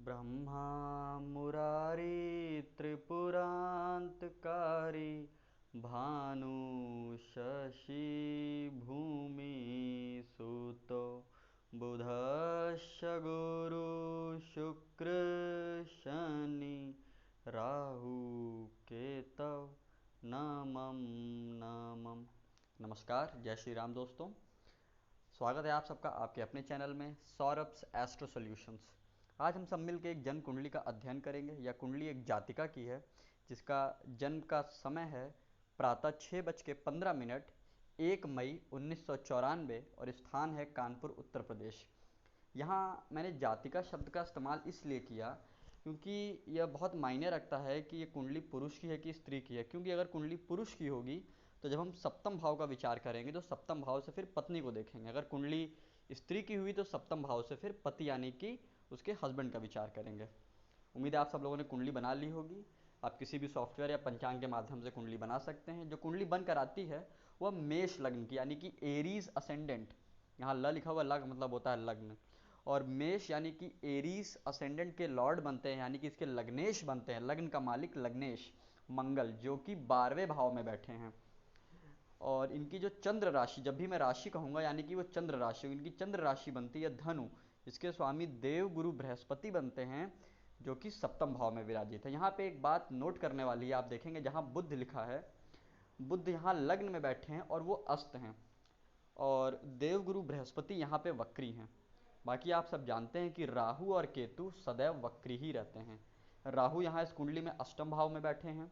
ब्रह्मा मुरारी त्रिपुरान्तकारी भानु शशि भूमि सुतो बुधश्च गुरु शुक्र शनि राहु केतव नमः नमः। नमस्कार, जय श्री राम दोस्तों। स्वागत है आप सबका आपके अपने चैनल में सौरभ्स एस्ट्रो सॉल्यूशंस। आज हम सब मिलकर एक जन्म कुंडली का अध्ययन करेंगे। यह कुंडली एक जातिका की है जिसका जन्म का समय है प्रातः 6:15 1 मई 1994 और स्थान है कानपुर उत्तर प्रदेश। यहाँ मैंने जातिका शब्द का इस्तेमाल इसलिए किया क्योंकि यह बहुत मायने रखता है कि ये कुंडली पुरुष की है कि स्त्री की है। क्योंकि अगर कुंडली पुरुष की होगी तो जब हम सप्तम भाव का विचार करेंगे तो सप्तम भाव से फिर पत्नी को देखेंगे। अगर कुंडली स्त्री की हुई तो सप्तम भाव से फिर पति यानी कि उसके हस्बैंड का विचार करेंगे। उम्मीद है आप सब लोगों ने कुंडली बना ली होगी। आप किसी भी सॉफ्टवेयर या पंचांग के माध्यम से कुंडली बना सकते हैं। जो कुंडली बनकर आती है वह मेष लग्न की यानी कि एरीज असेंडेंट, यहाँ ल लिखा हुआ लग मतलब होता है लग्न, और मेष यानी कि एरीज असेंडेंट के लॉर्ड बनते हैं यानी कि इसके लग्नेश बनते हैं। लग्न का मालिक लग्नेश मंगल जो कि 12वें भाव में बैठे हैं। और इनकी जो चंद्र राशि, जब भी मैं राशि कहूँगा यानी कि वो चंद्र राशि, इनकी चंद्र राशि बनती है धनु। इसके स्वामी देव गुरु बृहस्पति बनते हैं जो कि सप्तम भाव में विराजित है। यहाँ पे एक बात नोट करने वाली है, आप देखेंगे जहाँ बुध लिखा है, बुध यहाँ लग्न में बैठे हैं और वो अस्त हैं, और देव गुरु बृहस्पति यहाँ पे वक्री हैं। बाकी आप सब जानते हैं कि राहु और केतु सदैव वक्री ही रहते हैं। राहु यहाँ इस कुंडली में अष्टम भाव में बैठे हैं,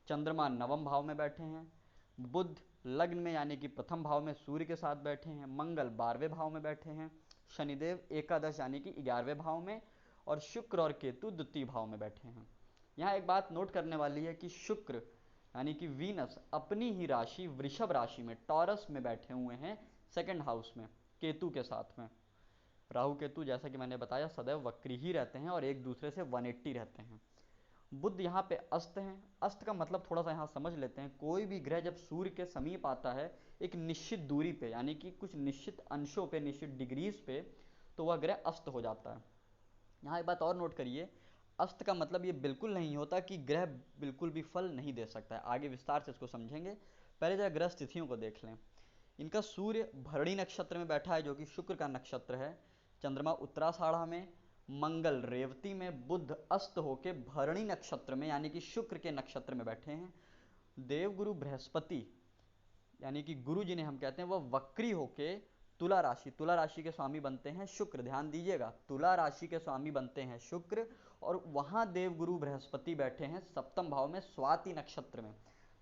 चंद्रमा नवम भाव में बैठे हैं, बुध लग्न में यानी कि प्रथम भाव में सूर्य के साथ बैठे हैं, मंगल 12वें भाव में बैठे हैं, शनिदेव एकादश यानी कि 11वें भाव में, और शुक्र और केतु द्वितीय भाव में बैठे हैं। यहाँ एक बात नोट करने वाली है कि शुक्र यानी कि वीनस अपनी ही राशि वृषभ राशि में टॉरस में बैठे हुए हैं सेकंड हाउस में केतु के साथ में। राहु केतु जैसा कि मैंने बताया सदैव वक्री ही रहते हैं और एक दूसरे से 180 रहते हैं। बुध यहाँ पे अस्त हैं। अस्त का मतलब थोड़ा सा यहाँ समझ लेते हैं। कोई भी ग्रह जब सूर्य के समीप आता है एक निश्चित दूरी पे यानी कि कुछ निश्चित अंशों पे, निश्चित डिग्रीज पे, तो वह ग्रह अस्त हो जाता है। यहाँ एक बात और नोट करिए, अस्त का मतलब ये बिल्कुल नहीं होता कि ग्रह बिल्कुल भी फल नहीं दे सकता है। आगे विस्तार से इसको समझेंगे। पहले जरा ग्रह स्थितियों को देख लें। इनका सूर्य भरणी नक्षत्र में बैठा है जो कि शुक्र का नक्षत्र है, चंद्रमा उत्तराषाढ़ा में, मंगल रेवती में, बुध अस्त होके भरणी नक्षत्र में यानी कि शुक्र के नक्षत्र में बैठे हैं। देवगुरु बृहस्पति यानी कि गुरु जिन्हें हम कहते हैं वह वक्री होके तुला राशि, तुला राशि के स्वामी बनते हैं शुक्र। ध्यान दीजिएगा, तुला राशि के स्वामी बनते हैं शुक्र, और वहां देवगुरु बृहस्पति बैठे हैं सप्तम भाव में स्वाति नक्षत्र में।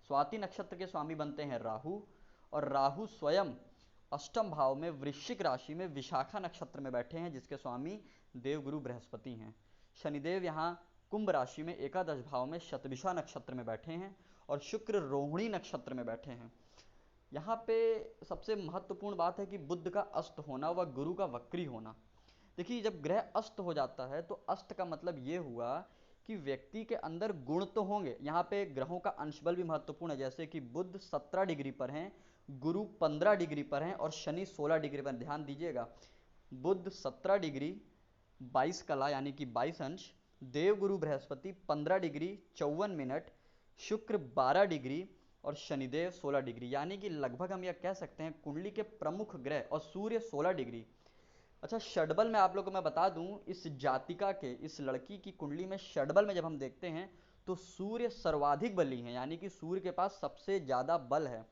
स्वाति नक्षत्र के स्वामी बनते हैं राहु, और राहु स्वयं अष्टम भाव में वृश्चिक राशि में विशाखा नक्षत्र में बैठे हैं जिसके स्वामी देवगुरु बृहस्पति हैं। शनिदेव यहाँ कुंभ राशि में एकादश भाव में शतभिषा नक्षत्र में बैठे हैं, और शुक्र रोहिणी नक्षत्र में बैठे हैं। यहाँ पे सबसे महत्वपूर्ण बात है कि बुध का अस्त होना व गुरु का वक्री होना। देखिए, जब ग्रह अस्त हो जाता है तो अस्त का मतलब ये हुआ कि व्यक्ति के अंदर गुण तो होंगे। यहाँ पे ग्रहों का अंशबल भी महत्वपूर्ण है, जैसे कि बुध 17 डिग्री पर हैं, गुरु 15 डिग्री पर हैं और शनि 16 डिग्री पर। ध्यान दीजिएगा, बुध 17 डिग्री 22 कला यानी कि 22 अंश, देवगुरु बृहस्पति 15 डिग्री 54 मिनट, शुक्र 12 डिग्री और शनिदेव 16 डिग्री, यानी कि लगभग हम यह कह सकते हैं कुंडली के प्रमुख ग्रह, और सूर्य 16 डिग्री। अच्छा, षडबल में आप लोगों को मैं बता दूं, इस जातिका के, इस लड़की की कुंडली में षडबल में जब हम देखते हैं तो सूर्य सर्वाधिक बली है, यानी कि सूर्य के पास सबसे ज्यादा बल है,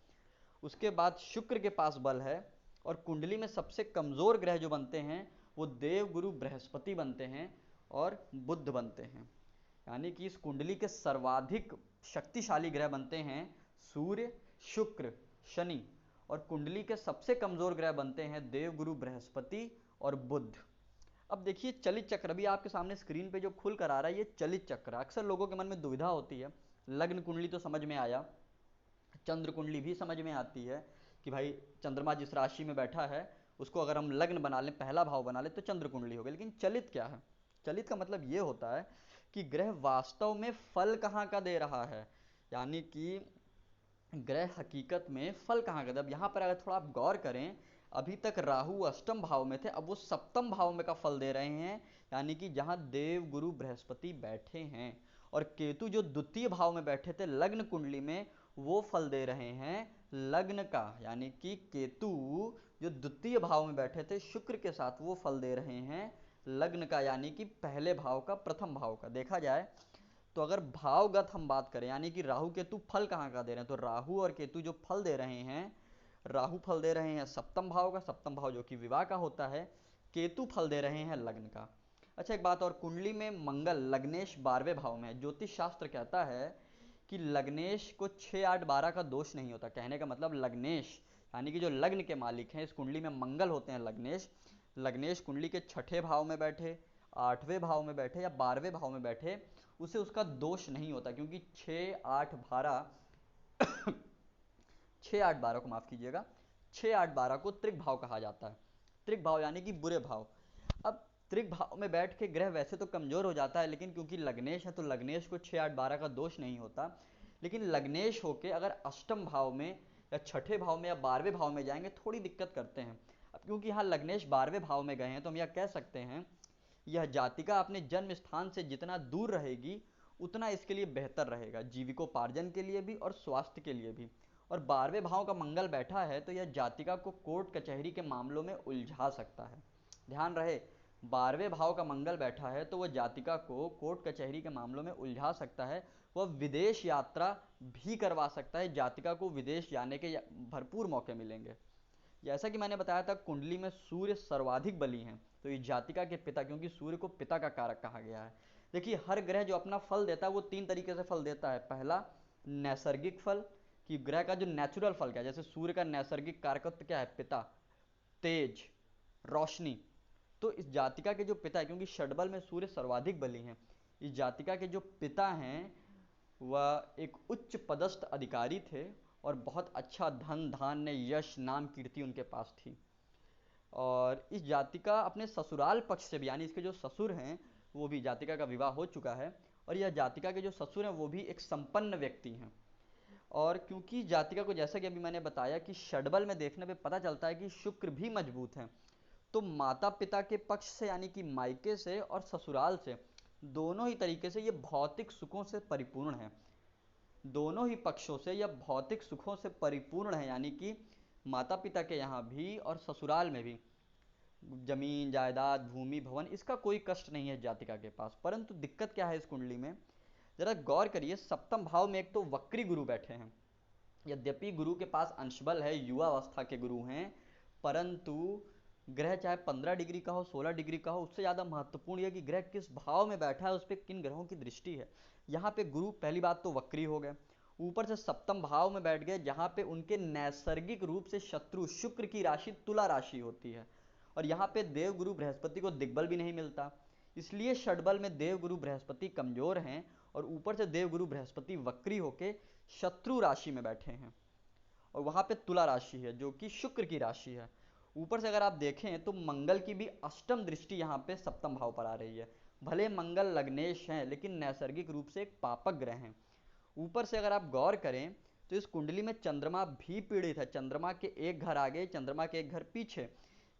उसके बाद शुक्र के पास बल है, और कुंडली में सबसे कमजोर ग्रह जो बनते हैं वो देव गुरु बृहस्पति बनते हैं और बुध बनते हैं। यानी कि इस कुंडली के सर्वाधिक शक्तिशाली ग्रह बनते हैं सूर्य, शुक्र, शनि, और कुंडली के सबसे कमजोर ग्रह बनते हैं देवगुरु बृहस्पति और बुध। अब देखिए चलित चक्र भी आपके सामने स्क्रीन पे जो खुल कर आ रहा है, ये चलित चक्र। अक्सर लोगों के मन में दुविधा होती है। लग्न कुंडली तो समझ में आया, चंद्र कुंडली भी समझ में आती है कि भाई चंद्रमा जिस राशि में बैठा है उसको अगर हम लग्न बना लें, पहला भाव बना लें तो चंद्र कुंडली हो गई। लेकिन चलित क्या है? चलित का मतलब ये होता है कि ग्रह वास्तव में फल कहाँ का दे रहा है, यानी कि ग्रह हकीकत में फल कहाँ का। अब यहाँ पर अगर थोड़ा आप गौर करें, अभी तक राहु अष्टम भाव में थे, अब वो सप्तम भाव में का फल दे रहे हैं, यानी कि जहां देव गुरु बृहस्पति बैठे हैं, और केतु जो द्वितीय भाव में बैठे थे लग्न कुंडली में, वो फल दे रहे हैं लग्न का। यानी कि केतु जो द्वितीय भाव में बैठे थे शुक्र के साथ, वो फल दे रहे हैं लग्न का, यानी कि पहले भाव का, प्रथम भाव का। देखा जाए तो अगर भावगत हम बात करें, यानी कि राहु केतु फल कहाँ का दे रहे हैं, तो राहु और केतु जो फल दे रहे हैं, राहु फल दे रहे हैं सप्तम भाव का, सप्तम भाव जो कि विवाह का होता है, केतु फल दे रहे हैं लग्न का। अच्छा एक बात और, कुंडली में मंगल लग्नेश 12वें भाव में है। ज्योतिष शास्त्र कहता है कि लग्नेश को 6, 8, 12 का दोष नहीं होता। कहने का मतलब लग्नेश यानी कि जो लग्न के मालिक हैं, इस कुंडली में मंगल होते हैं लग्नेश। लग्नेश कुंडली के 6ठे भाव में बैठे, 8वें भाव में बैठे या 12वें भाव में बैठे, उसे उसका दोष नहीं होता, क्योंकि 6, 8, 12 6, 8, 12 को माफ कीजिएगा, 6, 8, 12 को त्रिक भाव कहा जाता है। त्रिक भाव यानी कि बुरे भाव। अब त्रिक भाव में बैठ के ग्रह वैसे तो कमजोर हो जाता है, लेकिन क्योंकि लग्नेश है तो लग्नेश को 6, 8, 12 का दोष नहीं होता। लेकिन लग्नेश होके अगर अष्टम भाव में या 6ठे भाव में या 12वें भाव में जाएंगे, थोड़ी दिक्कत करते हैं। अब क्योंकि यहाँ लग्नेश 12वें भाव में गए हैं, तो हम यह कह सकते हैं यह जातिका अपने जन्म स्थान से जितना दूर रहेगी उतना इसके लिए बेहतर रहेगा, जीविकोपार्जन के लिए भी और स्वास्थ्य के लिए भी। और 12वें भाव का मंगल बैठा है तो यह जातिका को कोर्ट कचहरी के मामलों में उलझा सकता है। ध्यान रहे, 12वें भाव का मंगल बैठा है तो वह जातिका को कोर्ट कचहरी के मामलों में उलझा सकता है। वह विदेश यात्रा भी करवा सकता है, जातिका को विदेश जाने के भरपूर मौके मिलेंगे। जैसा कि मैंने बताया था, कुंडली में सूर्य सर्वाधिक बली हैं, तो इस जातिका के पिता, क्योंकि सूर्य को पिता का कारक कहा गया है। देखिए हर ग्रह जो अपना फल देता है वो 3 तरीके से फल देता है। पहला नैसर्गिक फल, कि ग्रह का जो नेचुरल फल क्या है, जैसे सूर्य का नैसर्गिक कारकत्व क्या है, पिता, तेज, रोशनी। तो इस जातिका के जो पिता है, क्योंकि षडबल में सूर्य सर्वाधिक बली हैं, इस जातिका के जो पिता हैं वह एक उच्च पदस्थ अधिकारी थे और बहुत अच्छा धन धान्य यश नाम कीर्ति उनके पास थी। और इस जातिका अपने ससुराल पक्ष से भी, यानी इसके जो ससुर हैं वो भी, जातिका का विवाह हो चुका है और यह जातिका के जो ससुर हैं वो भी एक संपन्न व्यक्ति हैं। और क्योंकि जातिका को, जैसा कि अभी मैंने बताया कि षडबल में देखने पे पता चलता है कि शुक्र भी मजबूत हैं, तो माता पिता के पक्ष से यानी कि मायके से और ससुराल से, दोनों ही तरीके से ये भौतिक सुखों से परिपूर्ण है। दोनों ही पक्षों से यह भौतिक सुखों से परिपूर्ण है, यानी कि माता पिता के यहाँ भी और ससुराल में भी जमीन जायदाद भूमि भवन, इसका कोई कष्ट नहीं है जातिका के पास। परंतु दिक्कत क्या है इस कुंडली में, जरा गौर करिए, सप्तम भाव में एक तो वक्री गुरु बैठे हैं। यद्यपि गुरु के पास अंशबल है, युवा अवस्था के गुरु हैं, परंतु ग्रह चाहे 15 डिग्री का हो, 16 डिग्री का हो, उससे ज़्यादा महत्वपूर्ण यह कि ग्रह किस भाव में बैठा है, उस पर किन ग्रहों की दृष्टि है। यहाँ पे गुरु पहली बात तो वक्री हो गए, ऊपर से सप्तम भाव में बैठ गए, जहाँ पे उनके नैसर्गिक रूप से शत्रु शुक्र की राशि तुला राशि होती है। और यहाँ पे देव गुरु बृहस्पति को दिग्बल भी नहीं मिलता, इसलिए षडबल में देव गुरु बृहस्पति कमजोर हैं, और ऊपर से देव गुरु बृहस्पति वक्री होके शत्रु राशि में बैठे हैं, और वहाँ पे तुला राशि है जो कि शुक्र की राशि है। ऊपर से अगर आप देखें तो मंगल की भी अष्टम दृष्टि यहाँ पे सप्तम भाव पर आ रही है। भले मंगल लग्नेश हैं, लेकिन नैसर्गिक रूप से एक पापक ग्रह हैं। ऊपर से अगर आप गौर करें तो इस कुंडली में चंद्रमा भी पीड़ित है, चंद्रमा के एक घर आगे, चंद्रमा के एक घर पीछे।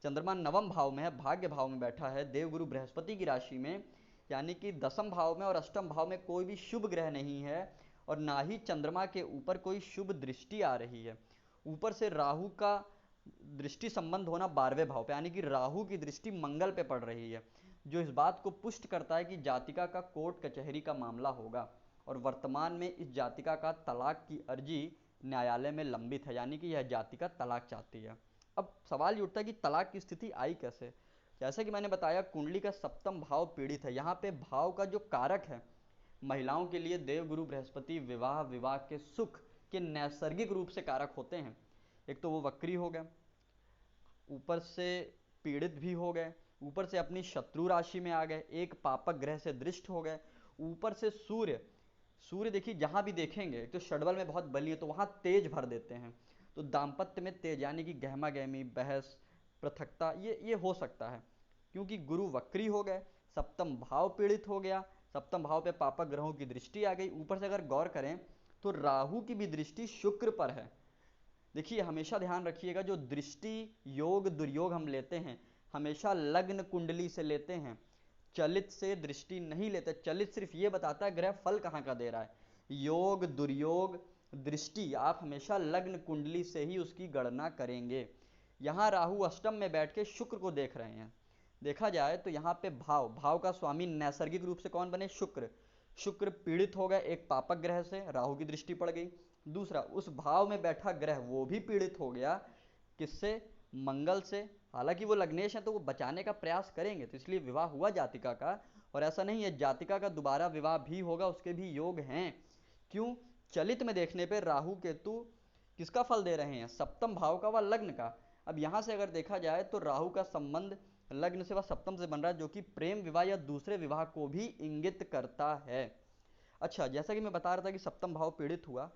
चंद्रमा नवम भाव में है, भाग्य भाव में बैठा है देवगुरु बृहस्पति की राशि में, यानी कि दसम भाव में और अष्टम भाव में कोई भी शुभ ग्रह नहीं है, और ना ही चंद्रमा के ऊपर कोई शुभ दृष्टि आ रही है। ऊपर से राहु का दृष्टि संबंध होना 12वें भाव पे, यानी कि राहु की दृष्टि मंगल पे पड़ रही है, जो इस बात को पुष्ट करता है कि जातिका का कोर्ट कचहरी का मामला होगा। और वर्तमान में इस जातिका का तलाक की अर्जी न्यायालय में लंबित है, यानी कि यह जातिका तलाक चाहती है। अब सवाल ये उठता है कि तलाक की स्थिति आई कैसे। जैसे कि मैंने बताया, कुंडली का सप्तम भाव पीड़ित है। यहाँ पे भाव का जो कारक है, महिलाओं के लिए देवगुरु बृहस्पति विवाह विवाह के सुख के नैसर्गिक रूप से कारक होते हैं। एक तो वो वक्री हो गए, ऊपर से पीड़ित भी हो गए, ऊपर से अपनी शत्रु राशि में आ गए, एक पापक ग्रह से दृष्ट हो गए, ऊपर से सूर्य, सूर्य देखिए जहां भी देखेंगे तो षडबल में बहुत बली है, तो वहां तेज भर देते हैं। तो दाम्पत्य में तेज, यानी कि गहमा गहमी, बहस, पृथकता, ये हो सकता है, क्योंकि गुरु वक्री हो गए, सप्तम भाव पीड़ित हो गया, सप्तम भाव पे पापक ग्रहों की दृष्टि आ गई। ऊपर से अगर गौर करें तो राहु की भी दृष्टि शुक्र पर है। देखिए हमेशा ध्यान रखिएगा, जो दृष्टि योग दुर्योग हम लेते हैं हमेशा लग्न कुंडली से लेते हैं, चलित से दृष्टि नहीं लेते। चलित सिर्फ ये बताता है ग्रह फल कहाँ का दे रहा है। योग दुर्योग दृष्टि आप हमेशा लग्न कुंडली से ही उसकी गणना करेंगे। यहाँ राहु अष्टम में बैठ के शुक्र को देख रहे हैं। देखा जाए तो यहाँ पे भाव भाव का स्वामी नैसर्गिक रूप से कौन बने, शुक्र। शुक्र पीड़ित हो गए एक पापक ग्रह से, राहु की दृष्टि पड़ गई। दूसरा उस भाव में बैठा ग्रह वो भी पीड़ित हो गया, किससे, मंगल से। हालांकि वो लग्नेश है तो वो बचाने का प्रयास करेंगे, तो इसलिए विवाह हुआ जातिका का। और ऐसा नहीं है जातिका का दोबारा विवाह भी होगा, उसके भी योग हैं। क्यों, चलित में देखने पे राहु केतु किसका फल दे रहे हैं, सप्तम भाव का व लग्न का। अब यहां से अगर देखा जाए तो राहु का संबंध लग्न से व सप्तम से बन रहा है, जो कि प्रेम विवाह या दूसरे विवाह को भी इंगित करता है। अच्छा, जैसा कि मैं बता रहा था कि सप्तम भाव पीड़ित हुआ,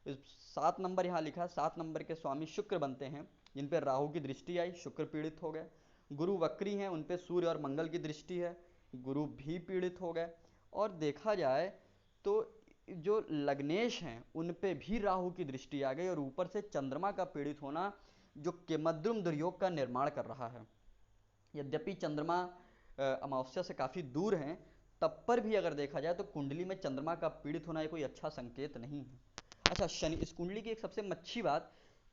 7 नंबर यहाँ लिखा है, 7 नंबर के स्वामी शुक्र बनते हैं, जिन पर राहु की दृष्टि आई, शुक्र पीड़ित हो गए। गुरु वक्री हैं, उन पर सूर्य और मंगल की दृष्टि है, गुरु भी पीड़ित हो गए। और देखा जाए तो जो लग्नेश हैं उन पे भी राहु की दृष्टि आ गई, और ऊपर से चंद्रमा का पीड़ित होना जो केमद्रुम दुर्योग का निर्माण कर रहा है। यद्यपि चंद्रमा अमावस्या से काफ़ी दूर हैं, तब पर भी अगर देखा जाए तो कुंडली में चंद्रमा का पीड़ित होना ये कोई अच्छा संकेत नहीं है। अच्छा, शनि, इस कुंडली की एक सबसे अच्छी बात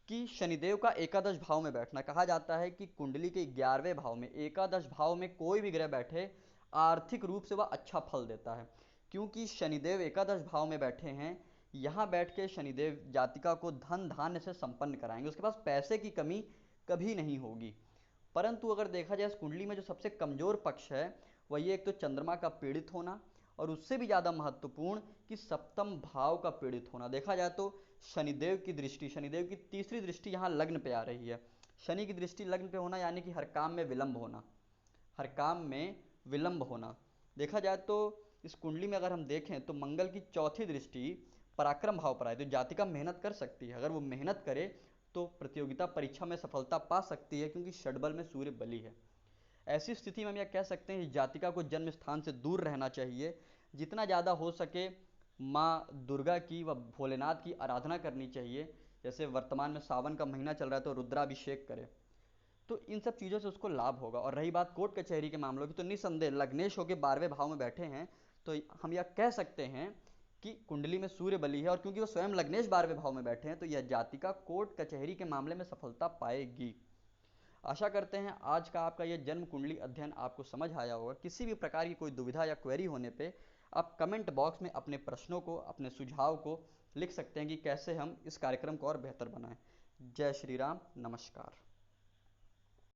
कि शनिदेव का एकादश भाव में बैठना। कहा जाता है कि कुंडली के 11वें भाव में, एकादश भाव में कोई भी ग्रह बैठे आर्थिक रूप से वह अच्छा फल देता है, क्योंकि शनिदेव एकादश भाव में बैठे हैं। यहाँ बैठ के शनिदेव जातिका को धन धान्य से संपन्न कराएंगे, उसके पास पैसे की कमी कभी नहीं होगी। परंतु अगर देखा जाए इस कुंडली में जो सबसे कमजोर पक्ष है वह ये, एक तो चंद्रमा का पीड़ित होना, और उससे भी ज़्यादा महत्वपूर्ण कि सप्तम भाव का पीड़ित होना। देखा जाए तो शनिदेव की दृष्टि, शनिदेव की तीसरी दृष्टि यहाँ लग्न पे आ रही है। शनि की दृष्टि लग्न पे होना यानी कि हर काम में विलंब होना, हर काम में विलंब होना। देखा जाए तो इस कुंडली में अगर हम देखें तो मंगल की चौथी दृष्टि पराक्रम भाव पर आए, तो जातिका मेहनत कर सकती है। अगर वो मेहनत करे तो प्रतियोगिता परीक्षा में सफलता पा सकती है, क्योंकि षडबल में सूर्य बली है। ऐसी स्थिति में हम यह कह सकते हैं जातिका को जन्म स्थान से दूर रहना चाहिए, जितना ज़्यादा हो सके माँ दुर्गा की व भोलेनाथ की आराधना करनी चाहिए। जैसे वर्तमान में सावन का महीना चल रहा है तो रुद्राभिषेक करे, तो इन सब चीज़ों से उसको लाभ होगा। और रही बात कोर्ट कचहरी के मामलों की, तो निसंदेह लग्नेश होकर 12वें भाव में बैठे हैं, तो हम यह कह सकते हैं कि कुंडली में सूर्य बली है, और क्योंकि वो स्वयं लग्नेश 12वें भाव में बैठे हैं तो यह जातिका कोर्ट कचहरी के मामले में सफलता पाएगी। आशा करते हैं आज का आपका यह जन्म कुंडली अध्ययन आपको समझ आया होगा। किसी भी प्रकार की कोई दुविधा या क्वेरी होने पे आप कमेंट बॉक्स में अपने प्रश्नों को, अपने सुझाव को लिख सकते हैं कि कैसे हम इस कार्यक्रम को और बेहतर बनाएं। जय श्री राम, नमस्कार।